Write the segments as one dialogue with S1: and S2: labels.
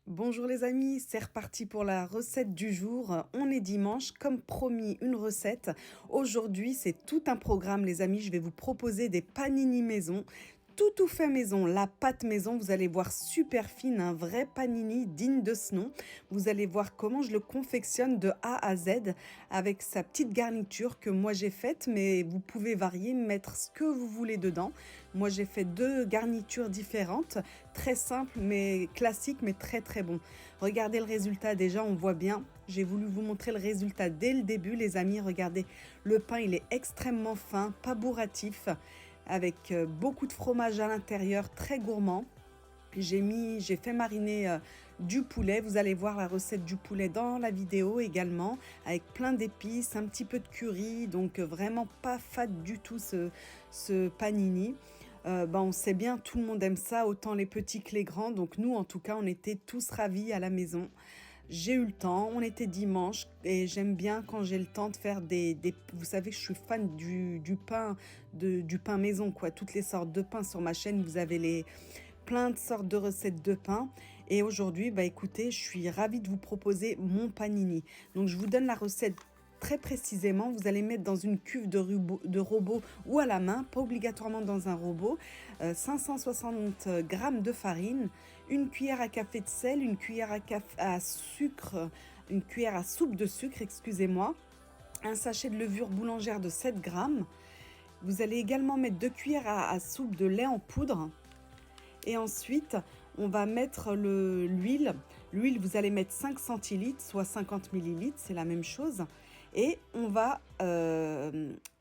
S1: Bonjour les amis, c'est reparti pour la recette du jour. On est dimanche, comme promis, une recette. Aujourd'hui, c'est tout un programme les amis. Je vais vous proposer des panini maison. Tout fait maison, la pâte maison, vous allez voir super fine, un vrai panini digne de ce nom. Vous allez voir comment je le confectionne de A à Z avec sa petite garniture que moi j'ai faite, mais vous pouvez varier, mettre ce que vous voulez dedans. Moi j'ai fait deux garnitures différentes, très simples mais classiques mais très bon. Regardez le résultat déjà, on voit bien. J'ai voulu vous montrer le résultat dès le début les amis, regardez, le pain il est extrêmement fin, pas bourratif, avec beaucoup de fromage à l'intérieur, très gourmand. J'ai fait mariner du poulet, vous allez voir la recette du poulet dans la vidéo également, avec plein d'épices, un petit peu de curry, donc vraiment pas fade du tout ce panini. On sait bien, tout le monde aime ça, autant les petits que les grands, donc nous en tout cas on était tous ravis à la maison. J'ai eu le temps, on était dimanche et j'aime bien quand j'ai le temps de faire vous savez que je suis fan du pain, du pain maison quoi, toutes les sortes de pain sur ma chaîne, vous avez plein de sortes de recettes de pain et aujourd'hui, écoutez, je suis ravie de vous proposer mon panini. Donc je vous donne la recette très précisément, vous allez mettre dans une cuve de robot ou à la main, pas obligatoirement dans un robot, 560 g de farine, une cuillère à café de sel, une cuillère à sucre, une cuillère à soupe de sucre, excusez-moi, un sachet de levure boulangère de 7 g. Vous allez également mettre 2 cuillères à soupe de lait en poudre. Et ensuite, on va mettre l'huile. L'huile, vous allez mettre 5 centilitres, soit 50 millilitres, c'est la même chose. Et on va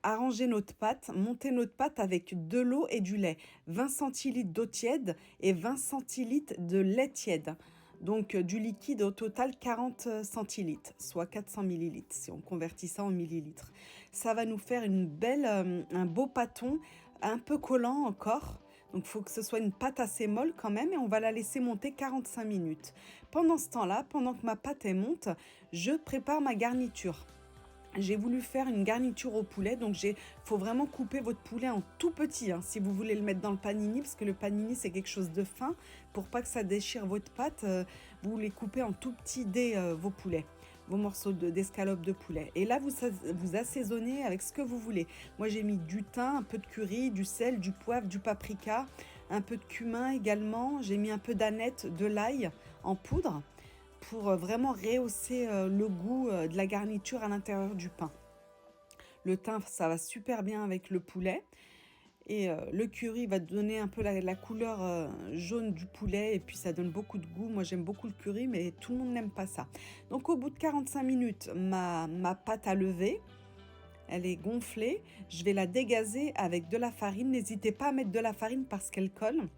S1: arranger notre pâte, monter notre pâte avec de l'eau et du lait. 20 centilitres d'eau tiède et 20 centilitres de lait tiède. Donc du liquide au total 40 centilitres, soit 400 millilitres, si on convertit ça en millilitres. Ça va nous faire un beau pâton, un peu collant encore. Donc il faut que ce soit une pâte assez molle quand même et on va la laisser monter 45 minutes. Pendant ce temps-là, pendant que ma pâte monte, je prépare ma garniture. J'ai voulu faire une garniture au poulet, donc faut vraiment couper votre poulet en tout petit si vous voulez le mettre dans le panini, parce que le panini c'est quelque chose de fin. Pour pas que ça déchire votre pâte, vous les coupez en tout petit vos poulets, vos morceaux d'escalope de poulet. Et là, vous assaisonnez avec ce que vous voulez. Moi, j'ai mis du thym, un peu de curry, du sel, du poivre, du paprika, un peu de cumin également. J'ai mis un peu d'aneth, de l'ail en poudre, pour vraiment rehausser le goût de la garniture à l'intérieur du pain. Le thym, ça va super bien avec le poulet. Et le curry va donner un peu la couleur jaune du poulet et puis ça donne beaucoup de goût. Moi, j'aime beaucoup le curry, mais tout le monde n'aime pas ça. Donc, au bout de 45 minutes, ma pâte a levé. Elle est gonflée. Je vais la dégazer avec de la farine. N'hésitez pas à mettre de la farine parce qu'elle colle.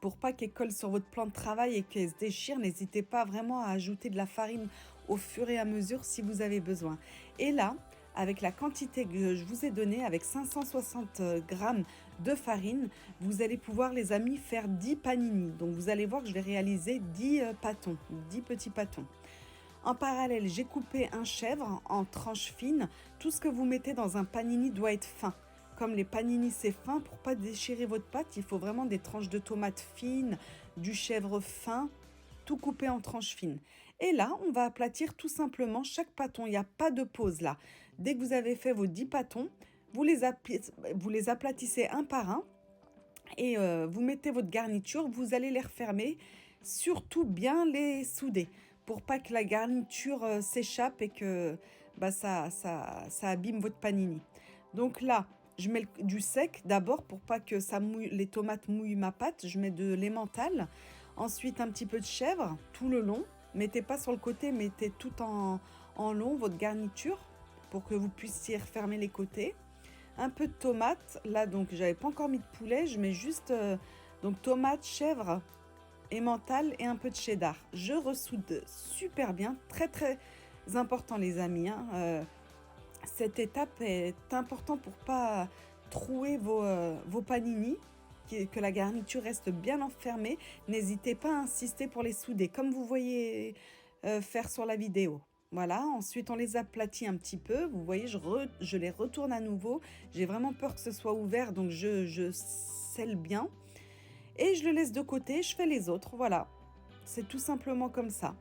S1: Pour pas qu'elle colle sur votre plan de travail et qu'elle se déchire, n'hésitez pas vraiment à ajouter de la farine au fur et à mesure si vous avez besoin. Et là, avec la quantité que je vous ai donnée, avec 560 g de farine, vous allez pouvoir, les amis, faire 10 panini. Donc, vous allez voir que je vais réaliser 10 pâtons, 10 petits pâtons. En parallèle, j'ai coupé un chèvre en tranches fines. Tout ce que vous mettez dans un panini doit être fin. Comme les panini c'est fin, pour pas déchirer votre pâte, il faut vraiment des tranches de tomates fines, du chèvre fin, tout coupé en tranches fines. Et là, on va aplatir tout simplement chaque pâton. Il n'y a pas de pause là. Dès que vous avez fait vos 10 pâtons, vous les aplatissez un par un et vous mettez votre garniture. Vous allez les refermer, surtout bien les souder pour pas que la garniture s'échappe et que ça abîme votre panini. Donc là, je mets du sec d'abord pour pas que les tomates mouillent ma pâte. Je mets de l'emmental. Ensuite, un petit peu de chèvre tout le long. Mettez pas sur le côté, mettez tout en long votre garniture pour que vous puissiez refermer les côtés. Un peu de tomate. Là, donc, j'avais pas encore mis de poulet. Je mets juste donc tomate, chèvre, emmental et un peu de cheddar. Je ressoude super bien. Très important les amis. Cette étape est importante pour pas trouer vos panini, que la garniture reste bien enfermée. N'hésitez pas à insister pour les souder, comme vous voyez faire sur la vidéo. Voilà, ensuite on les aplatit un petit peu. Vous voyez, je les retourne à nouveau. J'ai vraiment peur que ce soit ouvert, donc je scelle bien. Et je le laisse de côté, je fais les autres, voilà. c'est tout simplement comme ça.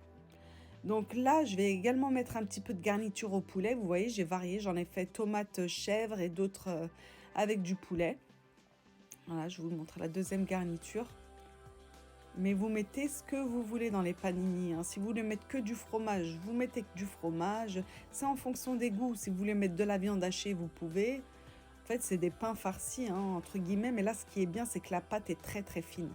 S1: Donc là, je vais également mettre un petit peu de garniture au poulet. Vous voyez, j'ai varié, j'en ai fait tomate chèvre et d'autres avec du poulet. Voilà, je vous montre la deuxième garniture. Mais vous mettez ce que vous voulez dans les panini, hein. Si vous voulez mettre que du fromage, vous mettez que du fromage. C'est en fonction des goûts. Si vous voulez mettre de la viande hachée, vous pouvez. En fait, c'est des pains farcis, hein, entre guillemets. Mais là, ce qui est bien, c'est que la pâte est très, très fine.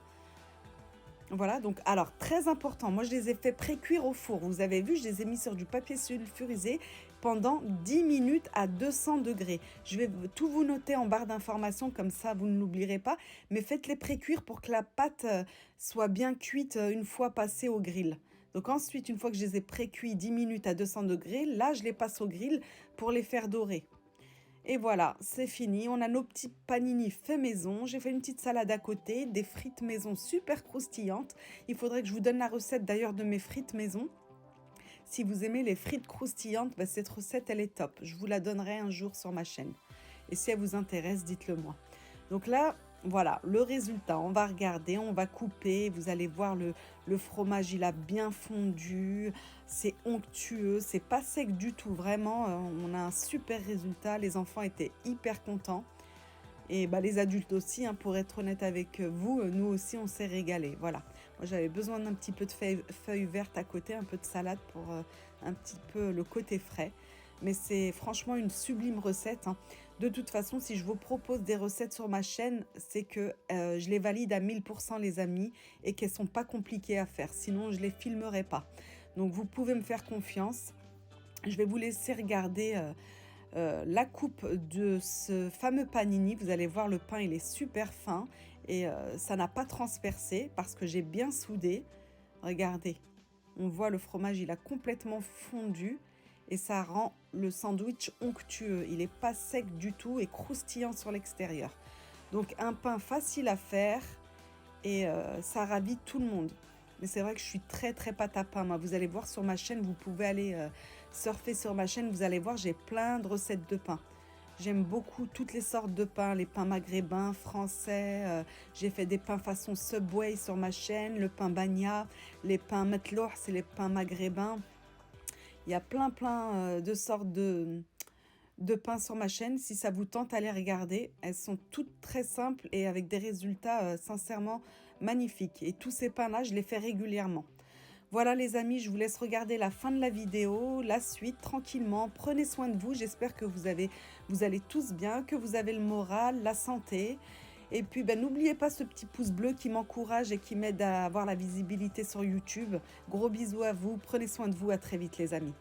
S1: Voilà, donc alors très important, moi je les ai fait pré-cuire au four. Vous avez vu, je les ai mis sur du papier sulfurisé pendant 10 minutes à 200 degrés. Je vais tout vous noter en barre d'informations, comme ça vous ne l'oublierez pas. Mais faites-les pré-cuire pour que la pâte soit bien cuite une fois passée au grill. Donc ensuite, une fois que je les ai pré-cuits 10 minutes à 200 degrés, là je les passe au grill pour les faire dorer. Et voilà, c'est fini. On a nos petits panini faits maison. J'ai fait une petite salade à côté, des frites maison super croustillantes. Il faudrait que je vous donne la recette d'ailleurs de mes frites maison. Si vous aimez les frites croustillantes, bah, cette recette, elle est top. Je vous la donnerai un jour sur ma chaîne. Et si elle vous intéresse, dites-le moi. Donc là, voilà, le résultat. On va regarder, on va couper. Vous allez voir le fromage, il a bien fondu. C'est onctueux, c'est pas sec du tout. Vraiment, on a un super résultat. Les enfants étaient hyper contents. Et bah, les adultes aussi, hein, pour être honnête avec vous, nous aussi, on s'est régalé. Voilà. Moi, j'avais besoin d'un petit peu de feuilles vertes à côté, un peu de salade pour un petit peu le côté frais. Mais c'est franchement une sublime recette, hein. De toute façon, si je vous propose des recettes sur ma chaîne, c'est que je les valide à 1000% les amis et qu'elles ne sont pas compliquées à faire. Sinon, je ne les filmerai pas. Donc, vous pouvez me faire confiance. Je vais vous laisser regarder la coupe de ce fameux panini. Vous allez voir, le pain, il est super fin et ça n'a pas transpercé parce que j'ai bien soudé. Regardez, on voit le fromage, il a complètement fondu. Et ça rend le sandwich onctueux. Il n'est pas sec du tout et croustillant sur l'extérieur. Donc un pain facile à faire et ça ravit tout le monde. Mais c'est vrai que je suis très très pâte à pain. Moi, vous allez voir sur ma chaîne, vous pouvez aller surfer sur ma chaîne. Vous allez voir, j'ai plein de recettes de pain. J'aime beaucoup toutes les sortes de pains, les pains maghrébins, français. J'ai fait des pains façon Subway sur ma chaîne, le pain bagna, les pains metlour, c'est les pains maghrébins. Il y a plein de sortes de pains sur ma chaîne. Si ça vous tente, allez regarder. Elles sont toutes très simples et avec des résultats sincèrement magnifiques. Et tous ces pains-là, je les fais régulièrement. Voilà les amis, je vous laisse regarder la fin de la vidéo, la suite tranquillement. Prenez soin de vous. J'espère que vous allez tous bien, que vous avez le moral, la santé. Et puis, n'oubliez pas ce petit pouce bleu qui m'encourage et qui m'aide à avoir la visibilité sur YouTube. Gros bisous à vous. Prenez soin de vous. À très vite, les amis.